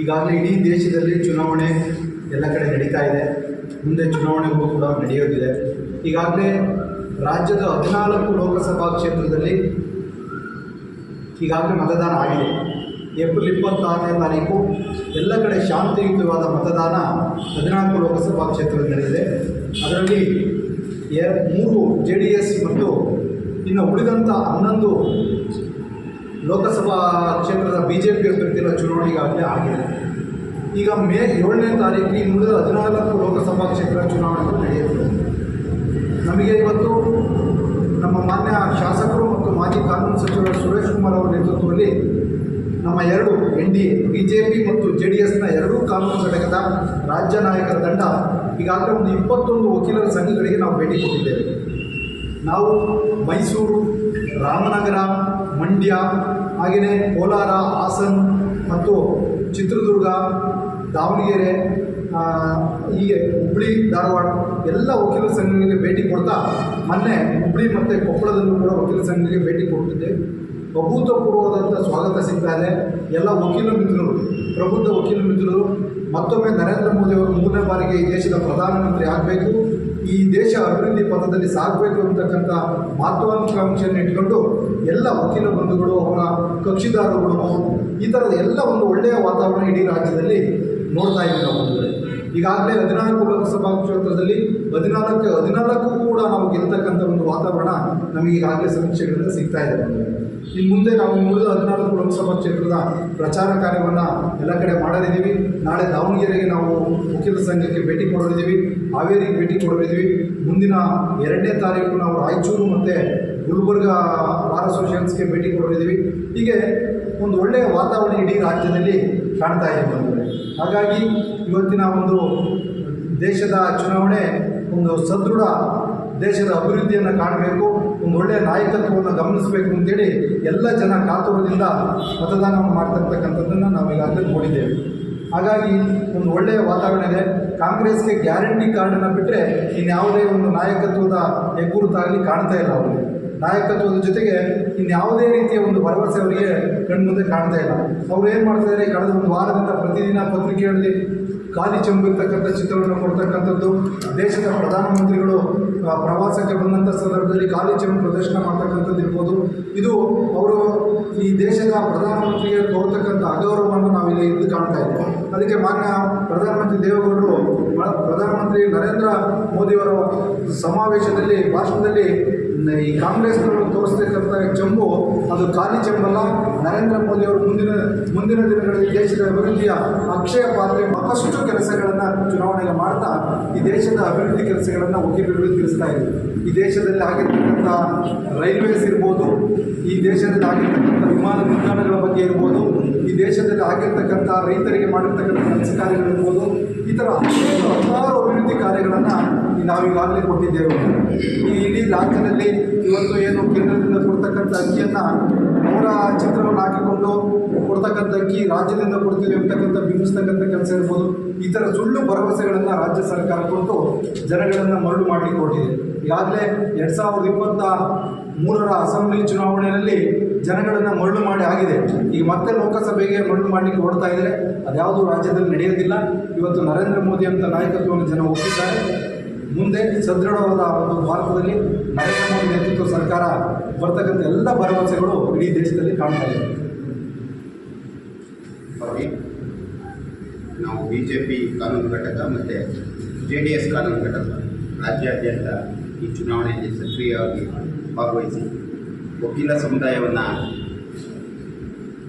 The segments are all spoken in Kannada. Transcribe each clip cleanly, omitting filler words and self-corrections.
ಈಗಾಗಲೇ ಇಡೀ ದೇಶದಲ್ಲಿ ಚುನಾವಣೆ ಎಲ್ಲ ಕಡೆ ನಡೀತಾ ಇದೆ. ಮುಂದೆ ಚುನಾವಣೆಗೂ ಕೂಡ ನಡೆಯೋದಿದೆ. ಈಗಾಗಲೇ ರಾಜ್ಯದ 14 ಲೋಕಸಭಾ ಕ್ಷೇತ್ರದಲ್ಲಿ ಈಗಾಗಲೇ ಮತದಾನ ಆಗಿದೆ. ಏಪ್ರಿಲ್ 26ನೇ ತಾರೀಕು ಎಲ್ಲ ಕಡೆ ಶಾಂತಿಯುತವಾದ ಮತದಾನ 14 ಲೋಕಸಭಾ ಕ್ಷೇತ್ರದಲ್ಲಿ ನಡೆದಿದೆ. ಅದರಲ್ಲಿ 3 JDS ಮತ್ತು ಇನ್ನು ಉಳಿದಂಥ 11 ಲೋಕಸಭಾ ಕ್ಷೇತ್ರದ BJP ಅಭ್ಯರ್ಥಿಗಳ ಚುನಾವಣೆ ಈಗಾಗಲೇ ಆಗಿದೆ. ಈಗ ಮೇ 7ನೇ ತಾರೀಕು ಇನ್ನುಳಿದ 14 ಲೋಕಸಭಾ ಕ್ಷೇತ್ರ ಚುನಾವಣೆಗಳು ನಡೆಯುತ್ತದೆ. ನಮಗೆ ಇವತ್ತು ನಮ್ಮ ಮಾನ್ಯ ಶಾಸಕರು ಮತ್ತು ಮಾಜಿ ಕಾನೂನು ಸಚಿವರು ಸುರೇಶ್ ಕುಮಾರ್ ಅವರ ನೇತೃತ್ವದಲ್ಲಿ ನಮ್ಮ 2 NDA BJP ಮತ್ತು JDSನ 2 ಕಾನೂನು ಘಟಕದ ರಾಜ್ಯ ನಾಯಕರ ತಂಡ ಈಗಾಗಲೇ ಒಂದು 21 ವಕೀಲರ ಸಂಘಗಳಿಗೆ ನಾವು ಭೇಟಿ ಕೊಟ್ಟಿದ್ದೇವೆ. ನಾವು ಮೈಸೂರು, ರಾಮನಗರ, ಮಂಡ್ಯ, ಹಾಗೆಯೇ ಕೋಲಾರ, ಹಾಸನ ಮತ್ತು ಚಿತ್ರದುರ್ಗ, ದಾವಣಗೆರೆ, ಹೀಗೆ ಹುಬ್ಬಳ್ಳಿ, ಧಾರವಾಡ ಎಲ್ಲ ವಕೀಲರ ಸಂಘಗಳಿಗೆ ಭೇಟಿ ಕೊಡ್ತಾ ಮೊನ್ನೆ ಹುಬ್ಬಳ್ಳಿ ಮತ್ತು ಕೊಪ್ಪಳದಲ್ಲೂ ಕೂಡ ವಕೀಲರ ಸಂಘಗಳಿಗೆ ಭೇಟಿ ಕೊಡ್ತಿದ್ದೆ. ಅಭೂತಪೂರ್ವವಾದಂಥ ಸ್ವಾಗತ ಸಿಗ್ತಾ ಇದೆ. ಎಲ್ಲ ವಕೀಲ ಮಿತ್ರರು, ಪ್ರಬುದ್ಧ ವಕೀಲ ಮಿತ್ರರು ಮತ್ತೊಮ್ಮೆ ನರೇಂದ್ರ ಮೋದಿ ಅವರು 3ನೇ ಬಾರಿಗೆ ಈ ದೇಶದ ಪ್ರಧಾನಮಂತ್ರಿ ಆಗಬೇಕು, ಈ ದೇಶ ಅಭಿವೃದ್ಧಿ ಪಥದಲ್ಲಿ ಸಾಗಬೇಕು ಅಂತಕ್ಕಂಥ ಮಹತ್ವಾಕಾಂಕ್ಷೆಯನ್ನು ಇಟ್ಕೊಂಡು ಎಲ್ಲ ವಕೀಲ ಬಂಧುಗಳು, ಅವರ ಕಕ್ಷಿದಾರರುಗಳು, ಈ ಥರದ ಎಲ್ಲ ಒಂದು ಒಳ್ಳೆಯ ವಾತಾವರಣ ಇಡೀ ರಾಜ್ಯದಲ್ಲಿ ನೋಡ್ತಾ ಇದ್ದೀವಿ ನಾವು. ಈಗಾಗಲೇ 14 ಲೋಕಸಭಾ ಕ್ಷೇತ್ರದಲ್ಲಿ 14 ಕೂಡ ನಾವು ಗೆಲ್ತಕ್ಕಂಥ ಒಂದು ವಾತಾವರಣ ನಮಗೆ ಈಗಾಗಲೇ ಸಮೀಕ್ಷೆಗಳಿಂದ ಸಿಗ್ತಾ ಇದೆ. ಇನ್ನು ಮುಂದೆ ನಾವು ಉಳಿದ 14 ಲೋಕಸಭಾ ಕ್ಷೇತ್ರದ ಪ್ರಚಾರ ಕಾರ್ಯವನ್ನು ಎಲ್ಲ ಕಡೆ ಮಾಡಲಿದ್ದೀವಿ. ನಾಳೆ ದಾವಣಗೆರೆಗೆ ನಾವು ವಕೀಲರ ಸಂಘಕ್ಕೆ ಭೇಟಿ ಕೊಡಲಿದ್ದೀವಿ, ಹಾವೇರಿಗೆ ಭೇಟಿ ಕೊಡಲಿದ್ದೀವಿ. ಮುಂದಿನ 2ನೇ ತಾರೀಕು ನಾವು ರಾಯಚೂರು ಮತ್ತು ಗುಲ್ಬರ್ಗ ಬಾರ್ ಅಸೋಸಿಯೇಷನ್ಸ್ಗೆ ಭೇಟಿ ಕೊಡಲಿದ್ದೀವಿ. ಹೀಗೆ ಒಂದು ಒಳ್ಳೆಯ ವಾತಾವರಣ ಇಡೀ ರಾಜ್ಯದಲ್ಲಿ ಕಾಣ್ತಾ ಇದೆ ಬಂದರೆ. ಹಾಗಾಗಿ ಇವತ್ತಿನ ಒಂದು ದೇಶದ ಚುನಾವಣೆ ಒಂದು ಸದೃಢ ದೇಶದ ಅಭಿವೃದ್ಧಿಯನ್ನು ಕಾಣಬೇಕು, ಒಂದು ಒಳ್ಳೆಯ ನಾಯಕತ್ವವನ್ನು ಗಮನಿಸಬೇಕು ಅಂತೇಳಿ ಎಲ್ಲ ಜನ ಕಾತುರದಿಂದ ಮತದಾನವನ್ನು ಮಾಡ್ತಿರ್ತಕ್ಕಂಥದ್ದನ್ನು ನಾವು ಈಗಾಗಲೇ ನೋಡಿದ್ದೇವೆ. ಹಾಗಾಗಿ ಒಂದು ಒಳ್ಳೆಯ ವಾತಾವರಣ ಇದೆ. ಕಾಂಗ್ರೆಸ್ಗೆ ಗ್ಯಾರಂಟಿ ಕಾರ್ಡನ್ನು ಬಿಟ್ಟರೆ ಇನ್ಯಾವುದೇ ಒಂದು ನಾಯಕತ್ವದ ಹೆಗ್ಗುರುತಾಗಲಿ ಕಾಣ್ತಾ ಇಲ್ಲ. ಅವರಿಗೆ ನಾಯಕತ್ವದ ಜೊತೆಗೆ ಇನ್ಯಾವುದೇ ರೀತಿಯ ಒಂದು ಭರವಸೆ ಅವರಿಗೆ ಕಣ್ಮುಂದೆ ಕಾಣ್ತಾ ಇಲ್ಲ. ಅವರು ಏನು ಮಾಡ್ತಾಯಿದ್ದಾರೆ, ಕಳೆದ ಒಂದು ವಾರದಿಂದ ಪ್ರತಿದಿನ ಪತ್ರಿಕೆಗಳಲ್ಲಿ ಖಾಲಿ ಚೆಂಬಿರ್ತಕ್ಕಂಥ ಚಿತ್ರವನ್ನು ಕೊಡ್ತಕ್ಕಂಥದ್ದು, ದೇಶದ ಪ್ರಧಾನಮಂತ್ರಿಗಳು ಪ್ರವಾಸಕ್ಕೆ ಬಂದಂಥ ಸಂದರ್ಭದಲ್ಲಿ ಖಾಲಿ ಚೆಂಬು ಪ್ರದರ್ಶನ ಮಾಡ್ತಕ್ಕಂಥದ್ದು ಇರ್ಬೋದು. ಇದು ಅವರು ಈ ದೇಶದ ಪ್ರಧಾನಮಂತ್ರಿಗೆ ತೋರ್ತಕ್ಕಂಥ ಅಗೌರವವನ್ನು ನಾವಿಲ್ಲಿ ಎದ್ದು ಕಾಣ್ತಾ ಇದ್ದೇವೆ. ಅದಕ್ಕೆ ಮಾನ್ಯ ಪ್ರಧಾನಮಂತ್ರಿ ದೇವೇಗೌಡರು ಪ್ರಧಾನಮಂತ್ರಿ ನರೇಂದ್ರ ಮೋದಿಯವರ ಸಮಾವೇಶದಲ್ಲಿ ಭಾಷಣದಲ್ಲಿ ಈ ಕಾಂಗ್ರೆಸ್ನವರು ತೋರಿಸ್ತಕ್ಕಂಥ ಚೆಂಬು ಅದು ಖಾಲಿ ಚೆಂಬಲ್ಲ, ನರೇಂದ್ರ ಮೋದಿಯವರು ಮುಂದಿನ ದಿನಗಳಲ್ಲಿ ದೇಶದ ಅಭಿವೃದ್ಧಿಯ ಅಕ್ಷಯ ಪಾತ್ರೆ ಮತ್ತಷ್ಟು ಕೆಲಸಗಳನ್ನು ಚುನಾವಣೆಗೆ ಮಾಡ್ತಾ ಈ ದೇಶದ ಅಭಿವೃದ್ಧಿ ಕೆಲಸಗಳನ್ನು ವಕೀಲರು ತಿಳಿಸ್ತಾ ಇದ್ದಾರೆ. ಈ ದೇಶದಲ್ಲಿ ಆಗಿರ್ತಕ್ಕಂಥ ರೈಲ್ವೇಸ್ ಇರ್ಬೋದು, ಈ ದೇಶದಲ್ಲಿ ಆಗಿರ್ತಕ್ಕಂಥ ವಿಮಾನ ನಿಲ್ದಾಣಗಳ ಬಗ್ಗೆ ಇರ್ಬೋದು, ಈ ದೇಶದಲ್ಲಿ ಆಗಿರ್ತಕ್ಕಂಥ ರೈತರಿಗೆ ಮಾಡಿರ್ತಕ್ಕಂಥ ಕೆಲಸ ಕಾರ್ಯಗಳಿರ್ಬೋದು, ಈ ಥರ ಹಲವಾರು ಅಭಿವೃದ್ಧಿ ಕಾರ್ಯಗಳನ್ನು ನಾವೀಗಾಗಲೇ ಕೊಟ್ಟಿದ್ದೇವೆ. ಈ ಇಡೀ ರಾಜ್ಯದಲ್ಲಿ ಇವತ್ತು ಏನು ಕೇಂದ್ರದಿಂದ ಕೊಡ್ತಕ್ಕಂಥ ಅಕ್ಕಿಯನ್ನು ಅವರ ಚಿತ್ರವನ್ನು ಹಾಕಿಕೊಂಡು ಕೊಡ್ತಕ್ಕಂಥ ಅಕ್ಕಿ ರಾಜ್ಯದಿಂದ ಕೊಡ್ತೀವಿ ಅಂತಕ್ಕಂಥ ಬಿಂಬಿಸ್ತಕ್ಕಂಥ ಕೆಲಸ ಇರ್ಬೋದು, ಈ ಥರ ಸುಳ್ಳು ಭರವಸೆಗಳನ್ನು ರಾಜ್ಯ ಸರ್ಕಾರ ಕೊಟ್ಟು ಜನಗಳನ್ನು ಮರಳು ಮಾಡಲಿಕ್ಕೆ ಹೊರಟಿದೆ. ಈಗಾಗಲೇ 2023ರ ಅಸೆಂಬ್ಲಿ ಚುನಾವಣೆಯಲ್ಲಿ ಜನಗಳನ್ನು ಮರಳು ಮಾಡಿ ಆಗಿದೆ. ಈಗ ಮತ್ತೆ ಲೋಕಸಭೆಗೆ ಮರಳು ಮಾಡಲಿಕ್ಕೆ ಹೊರಡ್ತಾ ಇದ್ದಾರೆ. ಅದ್ಯಾವುದೂ ರಾಜ್ಯದಲ್ಲಿ ನಡೆಯೋದಿಲ್ಲ. ಇವತ್ತು ನರೇಂದ್ರ ಮೋದಿ ಅಂತ ನಾಯಕತ್ವವನ್ನು ಜನ ಒಪ್ಪಿದ್ದಾರೆ. ಮುಂದೆ ಸದೃಢವಾದ ಒಂದು ಭಾರತದಲ್ಲಿ ನರೇಂದ್ರ ಮೋದಿ ನೇತೃತ್ವ ಸರ್ಕಾರ ಬರ್ತಕ್ಕಂಥ ಎಲ್ಲ ಭರವಸೆಗಳು ಇಡೀ ದೇಶದಲ್ಲಿ ಕಾಣ್ತಾ ಇದೆ. ನಾವು BJP ಕಾನೂನು ಘಟಕ ಮತ್ತು JDS ಕಾನೂನು ಘಟಕ ರಾಜ್ಯಾದ್ಯಂತ ಈ ಚುನಾವಣೆಯಲ್ಲಿ ಸಕ್ರಿಯವಾಗಿ ಭಾಗವಹಿಸಿ ವಕೀಲ ಸಮುದಾಯವನ್ನು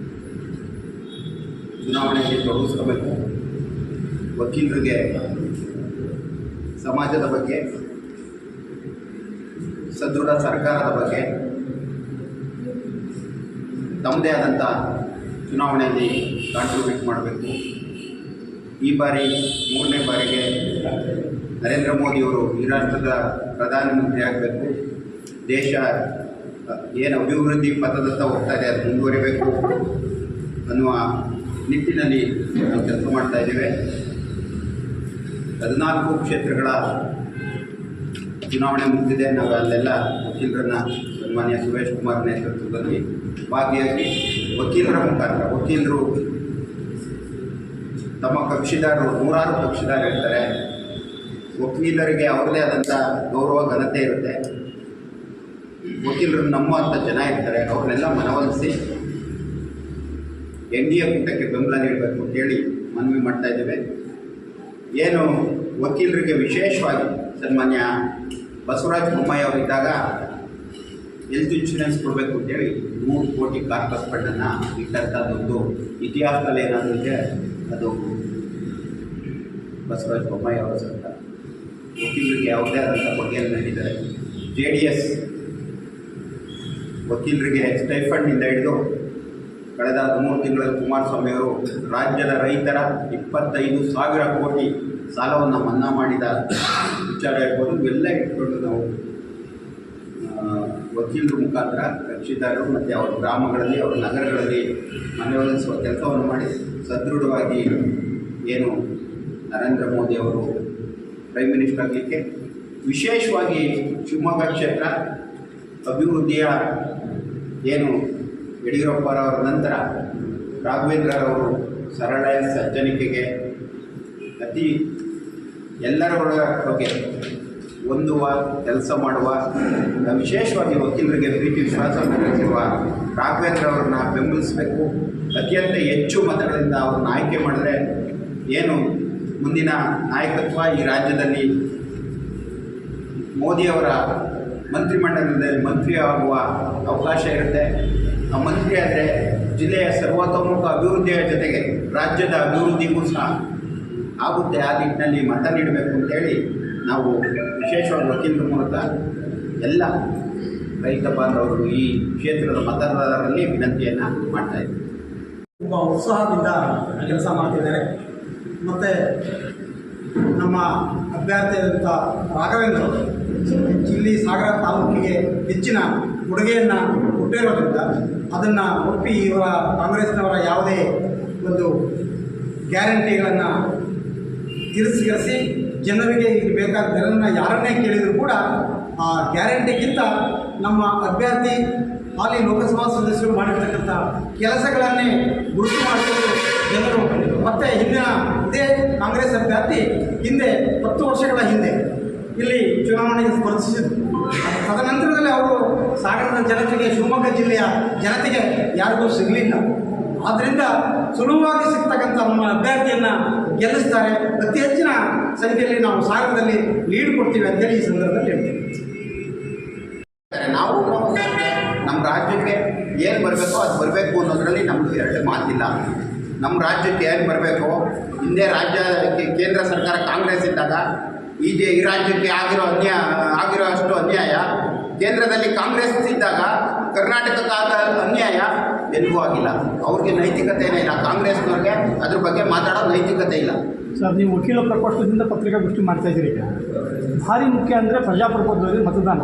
ಚುನಾವಣೆಯಲ್ಲಿ ತೊಡಗಿಸ್ಕೋಬೇಕು. ವಕೀಲರಿಗೆ ಸಮಾಜದ ಬಗ್ಗೆ, ಸದೃಢ ಸರ್ಕಾರದ ಬಗ್ಗೆ ತಮ್ಮದೇ ಆದಂಥ ಚುನಾವಣೆಯಲ್ಲಿ ಕಾಂಟ್ರಿಬ್ಯೂಟ್ ಮಾಡಬೇಕು. ಈ ಬಾರಿ 3ನೇ ಬಾರಿಗೆ ನರೇಂದ್ರ ಮೋದಿಯವರು ಈ ರಾಷ್ಟ್ರದ ಪ್ರಧಾನಮಂತ್ರಿ ಆಗಬೇಕು. ದೇಶ ಏನು ಅಭಿವೃದ್ಧಿ ಪಥದತ್ತ ಹೋಗ್ತಾ ಇದೆ ಅದು ಮುಂದುವರಿಬೇಕು ಅನ್ನುವ ನಿಟ್ಟಿನಲ್ಲಿ ನಾವು ಕೆಲಸ ಮಾಡ್ತಾ ಇದ್ದೇವೆ. 14 ಕ್ಷೇತ್ರಗಳ ಚುನಾವಣೆ ಮುಗಿದಿದೆ. ನಾವು ಅಲ್ಲೆಲ್ಲ ವಕೀಲರನ್ನ ಸನ್ಮಾನ್ಯ ಸುರೇಶ್ ಕುಮಾರ್ ನೇತೃತ್ವದಲ್ಲಿ ಭಾಗಿಯಾಗಿ ವಕೀಲರ ಮುಖಾಂತರ ವಕೀಲರು ತಮ್ಮ ಕಕ್ಷಿದಾರರು ನೂರಾರು ಕಕ್ಷಿದಾರರು ಇರ್ತಾರೆ. ವಕೀಲರಿಗೆ ಅವ್ರದ್ದೇ ಆದಂಥ ಗೌರವ ಘನತೆ ಇರುತ್ತೆ. ವಕೀಲರು ನಂಬುವಂಥ ಜನ ಇರ್ತಾರೆ. ಅವ್ರನ್ನೆಲ್ಲ ಮನವೊಲಿಸಿ NDA ಕೂಟಕ್ಕೆ ಬೆಂಬಲ ನೀಡಬೇಕು ಅಂತೇಳಿ ಮನವಿ ಮಾಡ್ತಾ ಇದ್ದೇವೆ. ಏನು ವಕೀಲರಿಗೆ ವಿಶೇಷವಾಗಿ ಸನ್ಮಾನ್ಯ ಬಸವರಾಜ ಬೊಮ್ಮಾಯಿ ಅವರಿದ್ದಾಗ ಹೆಲ್ತ್ ಇನ್ಶೂರೆನ್ಸ್ ಕೊಡಬೇಕು ಅಂತೇಳಿ 100 ಕೋಟಿ ಕಾರ್ಪಸ್ ಫಂಡನ್ನು ಇಟ್ಟಂಥದ್ದೊಂದು ಇತಿಹಾಸದಲ್ಲಿ ಏನಾದರೂ ಇದೆ ಅದು ಬಸವರಾಜ ಬೊಮ್ಮಾಯಿ ಅವರ ಸರ್ಕಾರ. ವಕೀಲರಿಗೆ ಯಾವುದೇ ಆದಂಥ ಬಗೆಯನ್ನು ನೀಡಿದ್ದಾರೆ. JDS ವಕೀಲರಿಗೆ ಸ್ಟೈಫಂಡಿಂದ ಹಿಡಿದು ಕಳೆದ 3 ತಿಂಗಳಲ್ಲಿ ಕುಮಾರಸ್ವಾಮಿ ಅವರು ರಾಜ್ಯದ ರೈತರ 25,000 ಕೋಟಿ ಸಾಲವನ್ನು ಮನ್ನಾ ಮಾಡಿದ ವಿಚಾರ ಇರ್ಬೋದು. ಇವೆಲ್ಲ ಇಟ್ಕೊಂಡು ನಾವು ವಕೀಲರ ಮುಖಾಂತರ ಕಕ್ಷಿದಾರರು ಮತ್ತು ಅವರ ಗ್ರಾಮಗಳಲ್ಲಿ ಅವರ ನಗರಗಳಲ್ಲಿ ಮನವೊಲಿಸುವ ಕೆಲಸವನ್ನು ಮಾಡಿ ಸದೃಢವಾಗಿ ಏನು ನರೇಂದ್ರ ಮೋದಿ ಅವರು ಪ್ರೈಮ್ ಮಿನಿಸ್ಟರ್ ಆಗಲಿಕ್ಕೆ ವಿಶೇಷವಾಗಿ ಶಿವಮೊಗ್ಗ ಕ್ಷೇತ್ರ ಅಭಿವೃದ್ಧಿಯ ಏನು ಯಡಿಯೂರಪ್ಪರವರ ನಂತರ ರಾಘವೇಂದ್ರರವರು ಸರಳ ಸಜ್ಜನಿಕೆಗೆ ಅತಿ ಎಲ್ಲರ ಬಗ್ಗೆ ಹೊಂದುವ ಕೆಲಸ ಮಾಡುವ ವಿಶೇಷವಾಗಿ ವಕೀಲರಿಗೆ ಪ್ರೀತಿ ವಿಶ್ವಾಸವನ್ನು ಬೆಳೆಸಿರುವ ರಾಘವೇಂದ್ರ ಅವರನ್ನ ಬೆಂಬಲಿಸಬೇಕು. ಅತ್ಯಂತ ಹೆಚ್ಚು ಮತಗಳಿಂದ ಅವ್ರನ್ನ ಆಯ್ಕೆ ಮಾಡಿದ್ರೆ ಏನು ಮುಂದಿನ ನಾಯಕತ್ವ ಈ ರಾಜ್ಯದಲ್ಲಿ ಮೋದಿಯವರ ಮಂತ್ರಿಮಂಡಲದಲ್ಲಿ ಮಂತ್ರಿ ಆಗುವ ಅವಕಾಶ ಇರುತ್ತೆ. ಆ ಮಂತ್ರಿ ಆದರೆ ಜಿಲ್ಲೆಯ ಸರ್ವತೋಮುಖ ಅಭಿವೃದ್ಧಿಯ ಜೊತೆಗೆ ರಾಜ್ಯದ ಅಭಿವೃದ್ಧಿಗೂ ಸಹ ಆಗುತ್ತೆ. ಆ ನಿಟ್ಟಿನಲ್ಲಿ ಮತ ನೀಡಬೇಕು ಅಂತೇಳಿ ನಾವು ವಿಶೇಷವಾಗಿ ವಕೀಲರ ಮೂಲಕ ಎಲ್ಲ ರೈತ ಬಾಂಧವರು ಈ ಕ್ಷೇತ್ರದ ಮತದಾರರಲ್ಲಿ ವಿನಂತಿಯನ್ನು ಮಾಡ್ತಾಯಿದ್ದೀವಿ. ತುಂಬ ಉತ್ಸಾಹದಿಂದ ಕೆಲಸ ಮಾಡ್ತಿದ್ದಾರೆ. ಮತ್ತು ನಮ್ಮ ಅಭ್ಯರ್ಥಿಯಾದಂಥ ರಾಘವೇಂದ್ರ ಇಲ್ಲಿ ಸಾಗರ ತಾಲೂಕಿಗೆ ಹೆಚ್ಚಿನ ಕೊಡುಗೆಯನ್ನು ಕೊಟ್ಟಿರೋದ್ರಿಂದ ಅದನ್ನು ಒಪ್ಪಿ ಇವರ ಕಾಂಗ್ರೆಸ್ನವರ ಯಾವುದೇ ಒಂದು ಗ್ಯಾರಂಟಿಗಳನ್ನು ತಿರಸ್ಕರಿಸಿ ಜನರಿಗೆ ಈಗ ಬೇಕಾದ ಜನರನ್ನು ಯಾರನ್ನೇ ಕೇಳಿದರೂ ಕೂಡ ಆ ಗ್ಯಾರಂಟಿಗಿಂತ ನಮ್ಮ ಅಭ್ಯರ್ಥಿ ಹಾಲಿ ಲೋಕಸಭಾ ಸದಸ್ಯರು ಮಾಡಿರ್ತಕ್ಕಂಥ ಕೆಲಸಗಳನ್ನೇ ಗುರುತು ಮಾಡಿಕೊಂಡು ಜನರು ಮತ್ತು ಹಿಂದಿನ ಇದೇ ಕಾಂಗ್ರೆಸ್ ಅಭ್ಯರ್ಥಿ ಹಿಂದೆ 10 ವರ್ಷಗಳ ಹಿಂದೆ ಇಲ್ಲಿ ಚುನಾವಣೆಗೆ ಸ್ಪರ್ಧಿಸಿದರು. ತದನಂತರದಲ್ಲಿ ಅವರು ಸಾಗರದ ಜನತೆಗೆ, ಶಿವಮೊಗ್ಗ ಜಿಲ್ಲೆಯ ಜನತೆಗೆ ಯಾರಿಗೂ ಸಿಗಲಿಲ್ಲ. ಆದ್ದರಿಂದ ಸುಲಭವಾಗಿ ಸಿಗ್ತಕ್ಕಂಥ ನಮ್ಮ ಅಭ್ಯರ್ಥಿಯನ್ನು ಗೆಲ್ಲಿಸ್ತಾರೆ. ಅತಿ ಹೆಚ್ಚಿನ ಸಂಖ್ಯೆಯಲ್ಲಿ ನಾವು ಸಾಗರದಲ್ಲಿ ಲೀಡ್ ಕೊಡ್ತೀವಿ ಅಂತೇಳಿ ಈ ಸಂದರ್ಭದಲ್ಲಿ ಹೇಳ್ತೀವಿ. ನಾವು ನಮ್ಮ ರಾಜ್ಯಕ್ಕೆ ಏನು ಬರಬೇಕೋ ಅದು ಬರಬೇಕು ಅನ್ನೋದರಲ್ಲಿ ನಮ್ಮದು ಎರಡು ಮಾತಿಲ್ಲ. ನಮ್ಮ ರಾಜ್ಯಕ್ಕೆ ಏನು ಬರಬೇಕು, ಹಿಂದೆ ರಾಜ್ಯಕ್ಕೆ ಕೇಂದ್ರ ಸರ್ಕಾರ ಕಾಂಗ್ರೆಸ್ ಇದ್ದಾಗ ಈ ರಾಜ್ಯಕ್ಕೆ ಆಗಿರೋ ಅಷ್ಟು ಅನ್ಯಾಯ ಕೇಂದ್ರದಲ್ಲಿ ಕಾಂಗ್ರೆಸ್ ಇದ್ದಾಗ ಕರ್ನಾಟಕಕ್ಕಾದ ಅನ್ಯಾಯ ಎಲ್ಲಿಗೂ ಆಗಿಲ್ಲ. ಅವ್ರಿಗೆ ನೈತಿಕತೆಯೇ ಇಲ್ಲ. ಕಾಂಗ್ರೆಸ್ನವ್ರಿಗೆ ಅದ್ರ ಬಗ್ಗೆ ಮಾತಾಡೋ ನೈತಿಕತೆ ಇಲ್ಲ. ಸರ್, ನೀವು ವಕೀಲ ಪ್ರಕೋಷ್ಠದಿಂದ ಪತ್ರಿಕಾಗೋಷ್ಠಿ ಮಾಡ್ತಾಯಿದ್ದೀರಿ. ಭಾರಿ ಮುಖ್ಯ ಅಂದರೆ ಪ್ರಜಾಪ್ರಭುತ್ವದಲ್ಲಿ ಮತದಾನ.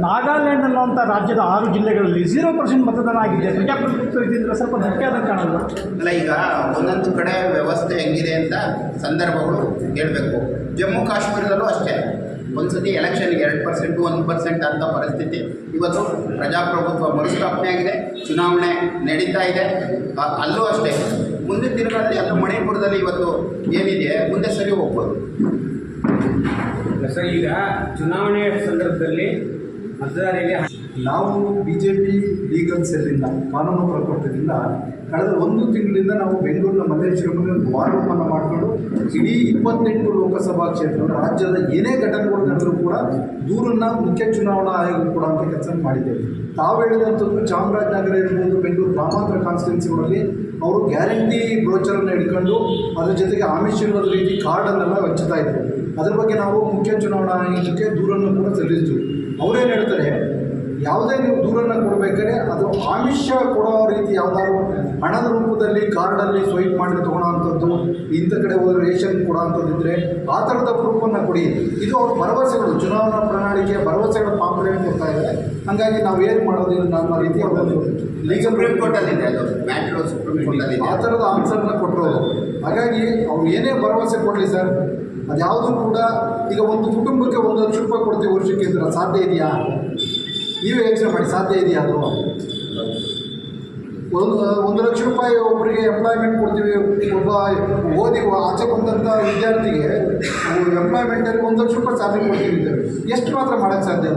ನಾಗಾಲ್ಯಾಂಡ್ ಅನ್ನುವಂಥ ರಾಜ್ಯದ 6 ಜಿಲ್ಲೆಗಳಲ್ಲಿ 0% ಮತದಾನ ಆಗಿದೆ. ಪ್ರಜಾಪ್ರಭುತ್ವ ಇದ್ದರೆ ಸ್ವಲ್ಪ ಧಕ್ಕೆ ಆದಂಗೆ ಕಾಣಲ್ಲ. ಅಲ್ಲ, ಈಗ ಒಂದೊಂದು ಕಡೆ ವ್ಯವಸ್ಥೆ ಹೆಂಗಿದೆ ಅಂತ ಸಂದರ್ಭಗಳು ಹೇಳಬೇಕು. ಜಮ್ಮು ಕಾಶ್ಮೀರದಲ್ಲೂ ಅಷ್ಟೇ ಒಂದ್ಸತಿ ಎಲೆಕ್ಷನ್ಗೆ 2%, 1% ಅಂತ ಪರಿಸ್ಥಿತಿ. ಇವತ್ತು ಪ್ರಜಾಪ್ರಭುತ್ವ ಮರುಸ್ಥಾಪನೆ ಆಗಿದೆ, ಚುನಾವಣೆ ನಡೀತಾ ಇದೆ. ಅಲ್ಲೂ ಅಷ್ಟೇ ಮುಂದಿನ ದಿನಗಳಲ್ಲಿ ಅದು ಮಣಿಪುರದಲ್ಲಿ ಇವತ್ತು ಏನಿದೆ ಮುಂದೆ ಸರಿ ಹೋಗ್ಬೋದು. ಸರ್, ಈಗ ಚುನಾವಣೆಯ ಸಂದರ್ಭದಲ್ಲಿ ಮತದಾರರಿಗೆ ನಾವು BJP ಲೀಗಲ್ ಸೆಲ್ಲಿಂದ ಕಾನೂನು ಪ್ರಕೋಷ್ಠದಿಂದ ಕಳೆದ 1 ತಿಂಗಳಿಂದ ನಾವು ಬೆಂಗಳೂರಿನ ಮಲ್ಲೇಶ್ವರಮಲ್ಲಿ ಒಂದು ವಾರ್ ರೂಮನ್ನು ಮಾಡಿಕೊಂಡು ಇಡೀ 28 ಲೋಕಸಭಾ ಕ್ಷೇತ್ರ ರಾಜ್ಯದ ಏನೇ ಘಟನೆಗಳು ನಡೆದರೂ ಕೂಡ ದೂರನ್ನು ಮುಖ್ಯ ಚುನಾವಣಾ ಆಯೋಗ ಕೂಡ ಅಂತ ಕೆಲಸ ಮಾಡಿದ್ದೇವೆ. ತಾವು ಹೇಳಿದಂಥದ್ದು ಚಾಮರಾಜನಗರ ಇರ್ಬೋದು, ಬೆಂಗಳೂರು ಗ್ರಾಮಾಂತರ ಕಾನ್ಸ್ಟಿಟ್ಯೂನ್ಸಿಗಳಲ್ಲಿ ಅವರು ಗ್ಯಾರಂಟಿ ಬ್ರೋಚರನ್ನು ಹಿಡ್ಕೊಂಡು ಅದ್ರ ಜೊತೆಗೆ ಆಮಿಷದ ರೀತಿ ಕಾರ್ಡನ್ನೆಲ್ಲ ಹಂಚ್ತಾ ಇದ್ರು. ಅದ್ರ ಬಗ್ಗೆ ನಾವು ಮುಖ್ಯ ಚುನಾವಣಾ ಆಯೋಗಕ್ಕೆ ದೂರನ್ನು ಕೂಡ ಸಲ್ಲಿಸ್ತೀವಿ. ಅವರೇನು ಹೇಳ್ತಾರೆ, ಯಾವುದೇ ನೀವು ದೂರನ್ನು ಕೊಡಬೇಕಾದ್ರೆ ಅದು ಆಮಿಷ ಕೊಡೋ ರೀತಿ ಯಾವುದಾದ್ರು ಹಣದ ರೂಪದಲ್ಲಿ ಕಾರ್ಡಲ್ಲಿ ಸ್ವೈಪ್ ಮಾಡಿ ತೊಗೊಳೋವಂಥದ್ದು, ಇಂಥ ಕಡೆ ಹೋದರೆ ರೇಷನ್ ಕೊಡೋವಂಥದ್ದಿದ್ದರೆ ಆ ಥರದ ಪ್ರೂಫನ್ನು ಕೊಡಿ. ಇದು ಅವ್ರ ಭರವಸೆಗಳು, ಚುನಾವಣಾ ಪ್ರಣಾಳಿಕೆಯ ಭರವಸೆಗಳ ಪಾಂಪ್ಲೇಟ್ ಕೊಡ್ತಾ ಇದ್ದಾರೆ. ಹಾಗಾಗಿ ನಾವೇನು ಮಾಡೋದಿಲ್ಲ ನಮ್ಮ ರೀತಿ ಅವರೊಂದು ಲೀಗಲ್ ಸುಪ್ರೀಂ ಕೋರ್ಟಲ್ಲಿದೆ, ಅದು ಮ್ಯಾಟ್ರು ಸುಪ್ರೀಂ ಕೋರ್ಟಲ್ಲಿದೆ. ಆ ಥರದ ಆನ್ಸರ್ನ ಕೊಟ್ಟರು. ಹಾಗಾಗಿ ಅವ್ರು ಏನೇ ಭರವಸೆ ಕೊಡಲಿ ಸರ್, ಅದ್ಯಾವುದೂ ಕೂಡ ಈಗ ಒಂದು ಕುಟುಂಬಕ್ಕೆ 1 ಲಕ್ಷ ರೂಪಾಯಿ ಕೊಡ್ತೀವಿ ವರ್ಷಕ್ಕೆ ಅಂದ್ರೆ ಸಾಧ್ಯ ಇದೆಯಾ? ನೀವೇ ಯೋಚನೆ ಮಾಡಿ, ಸಾಧ್ಯ ಇದೆಯಾ? ಅದು ಒಂದು ಲಕ್ಷ ರೂಪಾಯಿ ಒಬ್ಬರಿಗೆ ಎಂಪ್ಲಾಯ್ಮೆಂಟ್ ಕೊಡ್ತೀವಿ, ಒಬ್ಬ ಓದಿ ಆಚೆ ಬಂದಂಥ ವಿದ್ಯಾರ್ಥಿಗೆ ಎಂಪ್ಲಾಯ್ಮೆಂಟಲ್ಲಿ 1 ಲಕ್ಷ ರೂಪಾಯಿ ಸ್ಯಾಲ್ರಿ ಕೊಡ್ತೀವಿ. ಎಷ್ಟು ಮಾತ್ರ ಮಾಡೋಕ್ಕೆ ಸಾಧ್ಯ?